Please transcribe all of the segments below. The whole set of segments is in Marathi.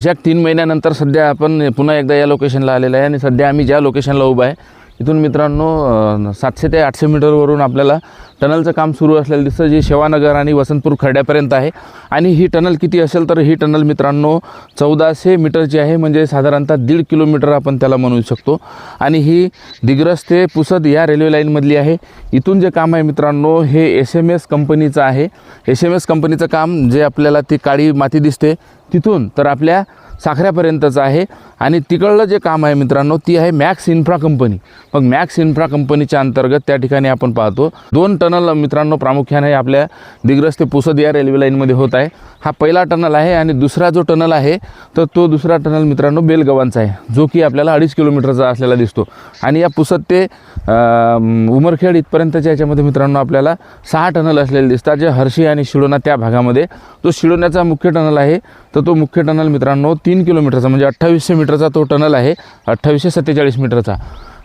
एक्झॅक्ट 3 महिन्यानंतर सध्या आपण पुन्हा एकदा या लोकेशनला आलेलं आहे आणि सध्या आम्ही ज्या लोकेशनला उभा आहे इथून मित्रांनो 700 ते 800 मीटरवरून आपल्याला टनलचं काम सुरू असलेलं दिसतं, जे शेवानगर आणि वसंतपूर खड्ड्यापर्यंत आहे। आणि ही टनल किती असेल तर ही टनल मित्रांनो 1400 मीटरची आहे, म्हणजे साधारणतः 1.5 किलोमीटर आपण त्याला म्हणू शकतो। आणि ही दिग्रस ते पुसद या रेल्वे लाईनमधली आहे। इथून जे काम आहे मित्रांनो हे SMS कंपनीचं आहे। SMS कंपनीचं काम जे आपल्याला ती काळी माती दिसते तिथून तर आपल्या साखऱ्यापर्यंतचं आहे। आणि तिकडलं जे काम आहे मित्रांनो ती आहे मॅक्स इन्फ्रा कंपनी। मग मॅक्स इन्फ्रा कंपनीच्या अंतर्गत त्या ठिकाणी आपण पाहतो 2 टनल मित्रांनो प्रामुख्याने आपल्या दिग्रस ते पुसद या रेल्वे लाईनमध्ये होत आहे। हा पहिला टनल आहे आणि दुसरा जो टनल आहे तर तो दुसरा टनल मित्रांनो बेलगव्हाणचा आहे, जो की आपल्याला 2.5 किलोमीटरचा असलेला दिसतो। आणि या पुसद ते उमरखेड इथपर्यंतच्या याच्यामध्ये मित्रांनो आपल्याला 6 टनल असलेले दिसतात, जे हर्षी आणि शिळोणा त्या भागामध्ये। जो शिळोण्याचा मुख्य टनल आहे तर तो मुख्य टनल मित्रांनो 3 किलोमीटरचा म्हणजे 2800 मीटरचा तो टनल आहे, 2847 मीटरचा।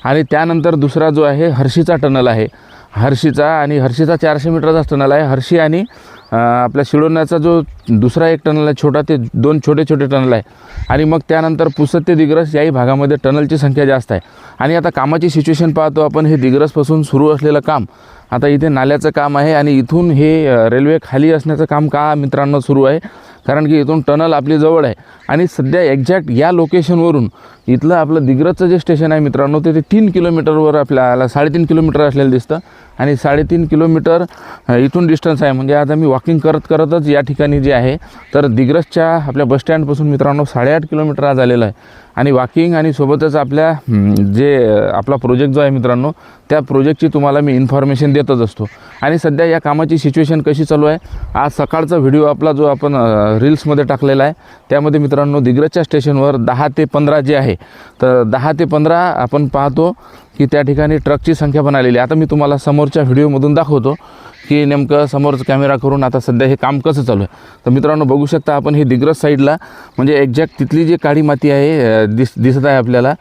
आणि त्यानंतर दुसरा जो आहे हर्षीचा टनल आहे, हर्षीचा 400 मीटरचा टनल आहे। हर्षी आणि आपल्या शिळोण्याचा जो दुसरा एक टनल आहे छोटा, ते 2 छोटे छोटे टनल आहे। आणि मग त्यानंतर पुसद ते दिग्रस याही भागामध्ये टनलची संख्या जास्त आहे। आणि आता कामाची सिच्युएशन पाहतो आपण, हे दिग्रसपासून सुरू असलेलं काम आता इथे नाल्याचं काम आहे आणि इथून हे रेल्वे खाली असण्याचं काम का मित्रांनो सुरू आहे, कारण की इथून टनल आपली जवळ आहे। आणि सध्या एक्झॅक्ट या लोकेशनवरून इथलं आपलं दिग्रसचं जे स्टेशन आहे मित्रांनो ते 3 किलोमीटरवर आपल्याला 3.5 किलोमीटर असलेलं दिसतं। आणि 3.5 किलोमीटर इथून डिस्टन्स आहे, म्हणजे आज आम्ही वॉकिंग करतच या ठिकाणी जे आहे तर दिग्रसच्या आपल्या बसस्टँडपासून मित्रांनो 8.5 किलोमीटर आज आलेलं आहे। आणि वॉकिंग आणि सोबतच आपल्या जे आपला प्रोजेक्ट जो आहे मित्रांनो त्या प्रोजेक्टची तुम्हाला मी इन्फॉर्मेशन देतच असतो। आणि सध्या या कामाची सिच्युएशन कशी चालू आहे, आज सकाळचा व्हिडिओ आपला जो आपण रील्समध्ये टाकलेला आहे त्यामध्ये मित्रांनो दिग्रसच्या स्टेशनवर 10 ते 15 जे आहे तर 10 ते 15 आपण पाहतो की त्या ठिकाणी ट्रकची संख्या पण आलेली आहे। आता मी तुम्हाला समोरच्या व्हिडिओमधून दाखवतो की नेमकं समोरचं कॅमेरा करून आता सध्या हे काम कसं चालू आहे। तर मित्रांनो बघू शकता आपण हे दिग्रस साईडला म्हणजे एक्झॅक्ट तिथली जी काळी माती आहे दिसत आहे आपल्याला,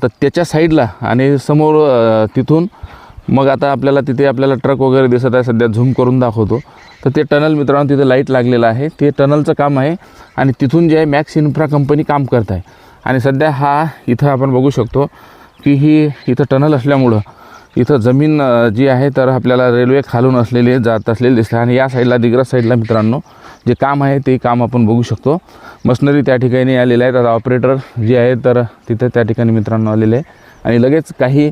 तर त्याच्या साईडला आणि समोर तिथून मग आता आपल्याला तिथे आपल्याला ट्रक वगैरे दिसत आहे। सध्या झूम करून दाखवतो तर ते टनल मित्रांनो तिथे लाईट लागलेलं आहे, ते टनलचं काम आहे। आणि तिथून जे आहे मॅक्स इन्फ्रा कंपनी काम करत आहे। आणि सध्या हा इथं आपण बघू शकतो की ही इथं टनल असल्यामुळं इथं जमीन जी आहे तर आपल्याला रेल्वे खालून जात असलेली दिसते। आणि या साईडला दिग्रस साईडला मित्रांनो जे काम आहे ते काम आपण बघू शकतो। मशनरी त्या ठिकाणी आलेलं आहे, तर ऑपरेटर जे आहे तर तिथे त्या ठिकाणी मित्रांनो आलेले आहे। आणि लगेच काही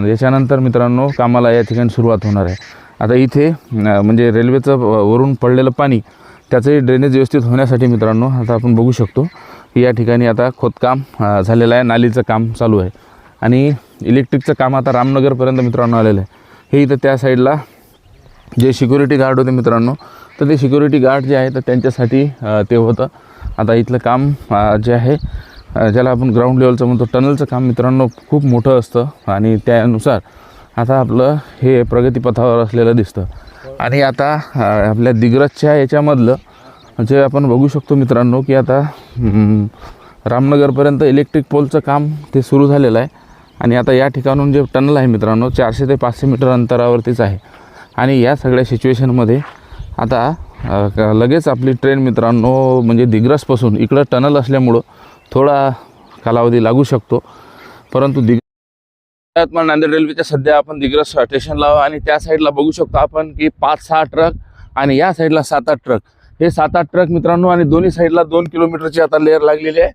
याच्यानंतर मित्रांनो कामाला या ठिकाणी सुरुवात होणार आहे। आता इथे म्हणजे रेल्वेचं वरून पडलेलं पाणी त्याचंही ड्रेनेज व्यवस्थित होण्यासाठी मित्रांनो आता आपण बघू शकतो की या ठिकाणी आता खोदकाम झालेलं आहे, नालीचं काम चालू आहे। आणि इलेक्ट्रिकचं काम आता रामनगरपर्यंत मित्रांनो आलेलं आहे। हे इथं त्या साईडला जे सिक्युरिटी गार्ड होते मित्रांनो तर ते सिक्युरिटी गार्ड जे आहे तर त्यांच्यासाठी ते होतं। आता इथलं काम जे आहे ज्याला आपण ग्राउंड लेवलचं म्हणतो टनलचं काम मित्रांनो खूप मोठं असतं आणि त्यानुसार आता आपलं हे प्रगतीपथावर असलेलं दिसतं। आणि आता आपल्या दिग्रसच्या याच्यामधलं जे आपण बघू शकतो मित्रांनो की आता रामनगरपर्यंत इलेक्ट्रिक पोलचं काम ते सुरू झालेलं आहे। आणि आता या ठिकाणून जे टनल आहे मित्रांनो 400 ते 500 मीटर अंतरावरतीच आहे। आणि या सगळ्या सिच्युएशनमध्ये आता लगेच आपली ट्रेन मित्रांनो म्हणजे दिग्रसपासून इकडं टनल असल्यामुळं थोडा कालावधी लागू शकतो, परंतु नांदेड रेल्वेच्या सध्या आपण दिग्रस स्टेशनला आणि त्या साईडला बघू शकतो आपण की 5-6 ट्रक आणि या साईडला 7-8 ट्रक, हे 7-8 ट्रक मित्रांनो आणि दोन्ही साईडला 2 किलोमीटरची आता लेअर लागलेली आहे।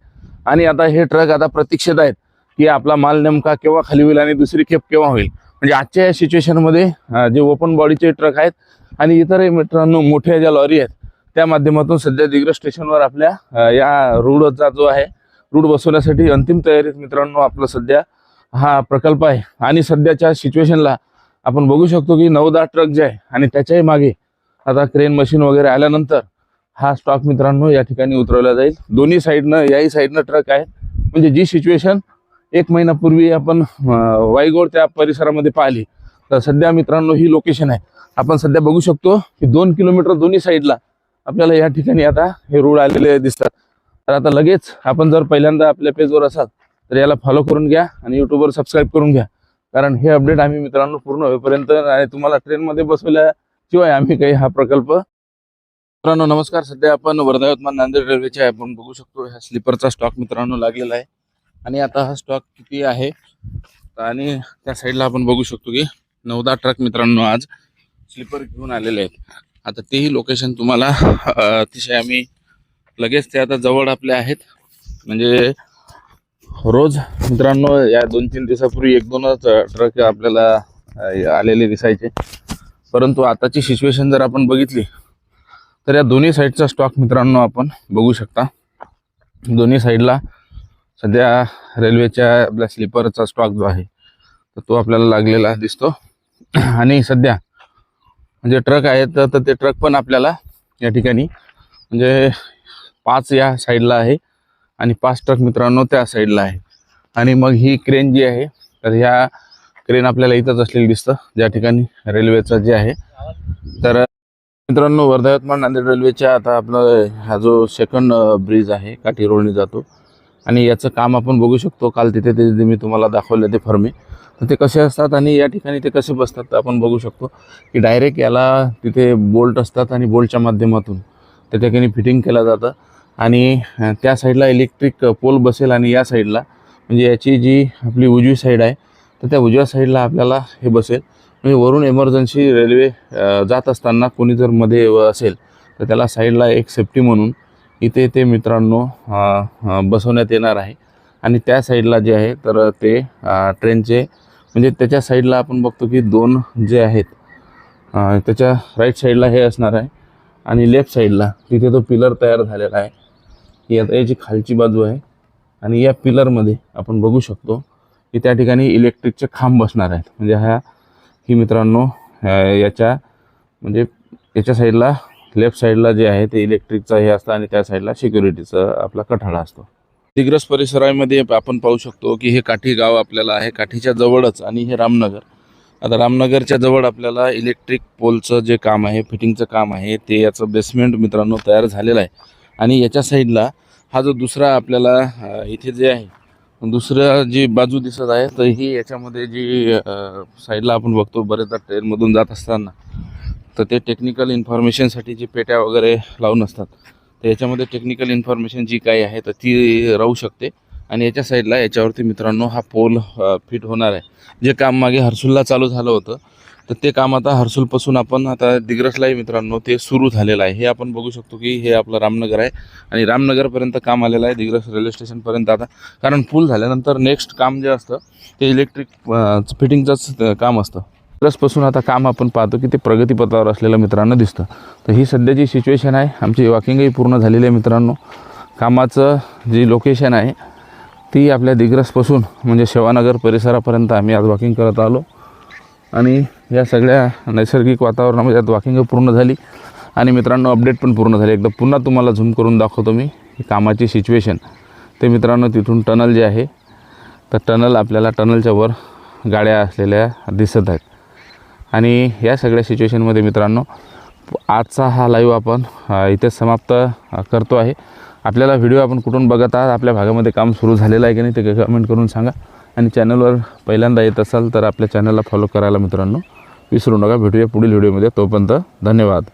आणि आता हे ट्रक आता प्रतीक्षेत आहेत की आपला माल नेमका केव्हा खाली होईल आणि दुसरी खेप केव्हा होईल। म्हणजे आजच्या या सिच्युएशनमध्ये जे ओपन बॉडीचे ट्रक आहेत आणि इतर मित्रांनो मोठ्या ज्या लॉरी आहेत त्या माध्यमातून सध्या दिग्रस स्टेशनवर आपल्या या रूळचा जो आहे रूळ बसवण्यासाठी अंतिम तयारीत मित्रांनो आपलं सध्या हा प्रकल्प आहे। आणि सध्याच्या सिच्युएशनला आपण बघू शकतो की 9-10 ट्रक जे आहे आणि त्याच्याही मागे आता क्रेन मशीन वगैरे आल्यानंतर हा स्टॉक मित्रांनो या ठिकाणी उतरवला जाईल। दोन्ही साईडनं याही साईडनं ट्रक आहेत, म्हणजे जी सिच्युएशन 1 महिन्यापूर्वी आपण वाईगोड त्या परिसरामध्ये पाहिली तर सध्या मित्रांनो ही लोकेशन आहे। आपण सध्या बघू शकतो की 2 किलोमीटर दोन्ही साईडला आपल्याला या ठिकाणी आता हे रोड आलेले दिसतात। तर आता लगेच आपण जर पहिल्यांदा आपल्या पेजवर असाल तर याला फॉलो करून घ्या आणि यूट्यूबवर सबस्क्राईब करून घ्या, कारण हे अपडेट आम्ही मित्रांनो पूर्ण होईपर्यंत आणि तुम्हाला ट्रेनमध्ये बसवल्याशिवाय आम्ही काही हा प्रकल्प मित्रांनो नमस्कार. सध्या आपण वर्धा यवतमाळ नांदेड रेल्वेच्या आपण बघू शकतो ह्या स्लीपरचा स्टॉक मित्रांनो लागलेला आहे. आणि आता हा स्टॉक किती आहे आणि त्या साईडला आपण बघू शकतो की 9-10 ट्रक मित्रांनो आज स्लीपर घेऊन आलेले आहेत. आता तेही लोकेशन तुम्हाला अतिशय आम्ही लगेच ते आता जवळ आपले आहेत. म्हणजे रोज मित्रांनो या 2-3 दिवसापूर्वी 1-2च ट्रक आपल्याला आलेले दिसायचे, परंतु आताची सिच्युएशन जर आपण बघितली तर या दोन्ही साईडचा स्टॉक मित्रांनो आपण बघू शकता. दोन्ही साईडला सध्या रेल्वेच्या आपल्या स्लीपरचा स्टॉक जो आहे तर तो आपल्याला लागलेला दिसतो. आणि सध्या म्हणजे ट्रक आहेत तर ते ट्रक पण आपल्याला या ठिकाणी म्हणजे 5 या साईडला आहे आणि 5 ट्रक मित्रांनो त्या साईडला आहे. आणि मग ही क्रेन जी आहे तर ह्या क्रेन आपल्याला इथंच असलेली दिसतं ज्या ठिकाणी रेल्वेचं जे आहे. तर मित्रांनो वर्धा यवतमाळ नांदेड रेल्वेच्या आता आपला हा जो सेकंड ब्रिज आहे काठी रोडने जातो आणि याचं काम आपण बघू शकतो. काल तिथे ते मी तुम्हाला दाखवले ते फर्मे तर ते कसे असतात आणि या ठिकाणी ते कसे बसतात तर आपण बघू शकतो की डायरेक्ट याला तिथे बोल्ट असतात आणि बोल्टच्या माध्यमातून त्या ठिकाणी फिटिंग केलं जातं. आणि त्या साईडला इलेक्ट्रिक पोल बसेल आणि या साईडला म्हणजे याची जी आपली उजवी साईड आहे तर त्या उजव्या साईडला आपल्याला हे बसेल. म्हणजे वरून एमर्जन्सी रेल्वे जात असताना कोणी जर मध्ये असेल तर त्याला साईडला एक सेफ्टी म्हणून इथे ते मित्रांनो बसवण्यात येणार आहे. आणि त्या साईडला जे आहे तर ते ट्रेनचे म्हणजे त्याच्या साईडला आपण बघतो की 2 जे आहेत त्याच्या राईट साईडला हे असणार आहे आणि लेफ्ट साईडला तिथे तो पिलर तयार झालेला आहे. ही आता याची खालची बाजू आहे आणि या पिलरमध्ये आपण बघू शकतो की त्या ठिकाणी इलेक्ट्रिकचे खांब बसणार आहेत. म्हणजे ही मित्रांनो याच्या म्हणजे याच्या साईडला लेफ्ट साईडला जे आहे ते इलेक्ट्रिकचं हे असतं आणि त्या साईडला सिक्युरिटीचं आपला कठाडा असतो. दिग्रस परिसरामध्ये आपण पाहू शकतो की हे काठी गाव आपल्याला आहे काठीच्या जवळच आणि हे रामनगर. आता रामनगरच्या जवळ आपल्याला इलेक्ट्रिक पोलचं जे काम आहे फिटिंगचं काम आहे ते याचं बेसमेंट मित्रांनो तयार झालेलं आहे. आणि याच्या साईडला हा जो दुसरा आपल्याला इथे जे आहे दुसऱ्या जी बाजू दिसत आहे तर ही याच्यामध्ये जी साईडला आपण बघतो बरेचदा ट्रेनमधून जात असताना तर ते टेक्निकल इन्फॉर्मेशनसाठी जी पेट्या वगैरे लावून असतात तर याच्यामध्ये टेक्निकल इन्फॉर्मेशन जी काही आहे तर ती राहू शकते. आणि याच्या साईडला याच्यावरती मित्रांनो हा पोल फिट होणार आहे. जे काम मागे हर्सुलला चालू झालं होतं तर ते काम आता हर्सुलपासून आपण आता दिग्रसलाही मित्रांनो ते सुरू झालेलं आहे. हे आपण बघू शकतो की हे आपलं रामनगर आहे आणि रामनगरपर्यंत काम आलेलं आहे दिग्रस रेल्वे स्टेशनपर्यंत. आता कारण पूल झाल्यानंतर नेक्स्ट काम जे असतं ते इलेक्ट्रिक फिटिंगचंच काम असतं. दिग्रसपासून आता काम आपण पाहतो की ते प्रगतीपथावर असलेलं मित्रांनो दिसतं. तर ही सध्याची सिच्युएशन आहे. आमची वॉकिंगही पूर्ण झालेली आहे मित्रांनो. कामाचं जी लोकेशन आहे ती आपल्या दिग्रसपासून म्हणजे सेवानगर परिसरापर्यंत आम्ही आज वॉकिंग करत आलो. आणि या सगळ्या नैसर्गिक वातावरणामध्ये यात वॉकिंग पूर्ण झाली आणि मित्रांनो अपडेट पण पूर्ण झाली. एकदा पुन्हा तुम्हाला झूम करून दाखवतो मी कामाची सिच्युएशन. ते मित्रांनो तिथून टनल जे आहे तर टनल आपल्याला टनलच्या वर गाड्या असलेल्या दिसत आहेत. आणि या सगळ्या सिच्युएशनमध्ये मित्रांनो आजचा हा लाईव्ह आपण इथेच समाप्त करतो आहे. आपल्याला व्हिडिओ आपण कुठून बघत आहात आपल्या भागामध्ये काम सुरू झालेलं आहे की नाही ते कमेंट करून सांगा. आणि चॅनलवर पहिल्यांदा येत असाल तर आपल्या चॅनलला फॉलो करायला मित्रांनो विसरू नका. भेटूया पुढील व्हिडिओमध्ये. तोपर्यंत धन्यवाद.